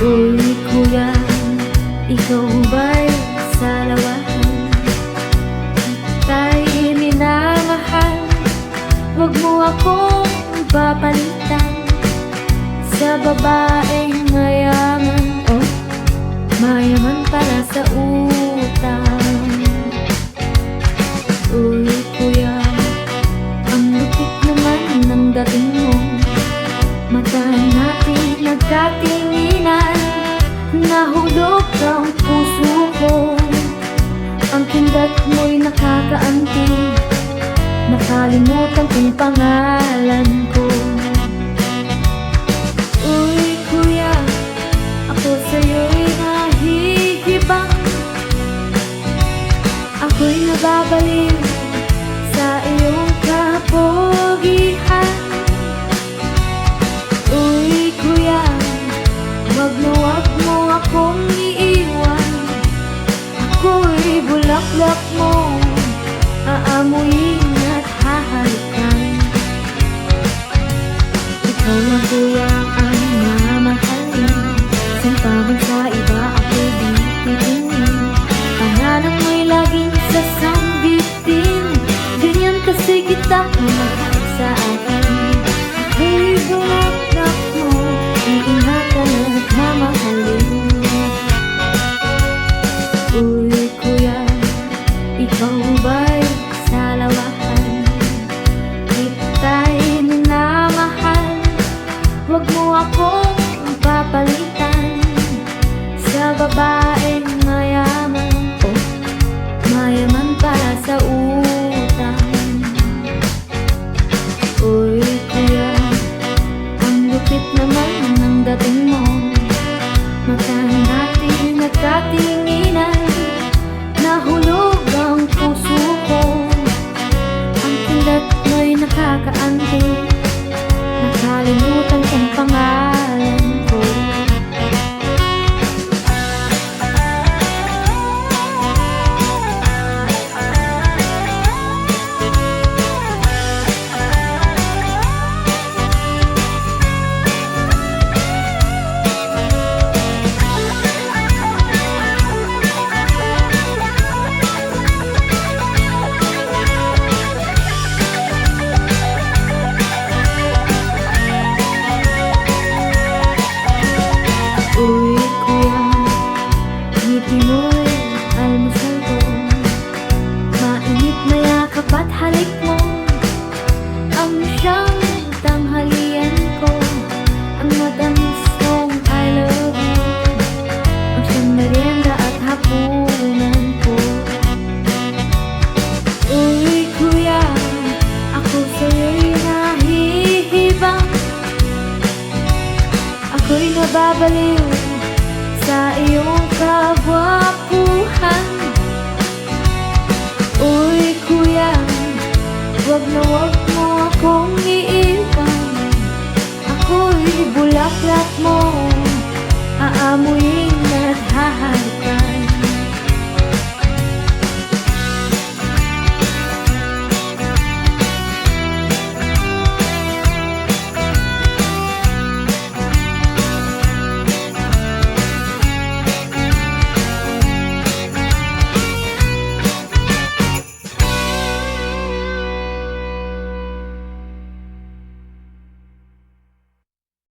Uy kuya, ikaw ba'y sa lawahan? Tayo minamahal, huwag mo akong papalitan sa babaeng mayaman. Oh, mayaman para sa utang. Uy kuya, ang lupit naman ng dating mo. Mata natin nagkatinginan, nahulog ang puso ko. Ang kindat mo'y nakakaanting, nakalimutan kong pangalan ko. Uy kuya, ako sa'yo'y nahihibang. Ako'y nababaliw sa iyong kapogihan. Uy kuya, wag mo akong iiwan. Ako'y bulaklak mo, aamuyin at hahalikan. Ikaw lang kuya ang mamahalin, sampabang sa iba ako'y di titingin. Pangalan mo'y laging sasambitin, ganyan kasi kita mahal sa akin. Ako'y bulaklak mo, iingatan at mamahalin. Uy kuya, ikaw ba'y sa lawahan? Kita'y minamahal, huwag mo akong papalitan sa babaeng mayaman. Oh, mayaman para sa utang. Uy kuya, ang lupit naman ng dating mo. Mata natin nagkatinginan, nahulog ang puso ko. Ang kindat mo'y nakakaanting, nakalimutan kong pangalan ko. Uy kuya, ngiti mo'y almusal ko. Mainit na yakap at halik mo, ang siyang tanghalian ko. Ang matamis mong I love you, ang siyang merienda at hapunan ko. Uy kuya, ako sa'yo'y nahihibang. Ako'y nababaliw sa iyong kagwapuhan. Uy kuya, wag mo akong iiwan. Ako'y bulaklak mo, aamuyin at hahalikan.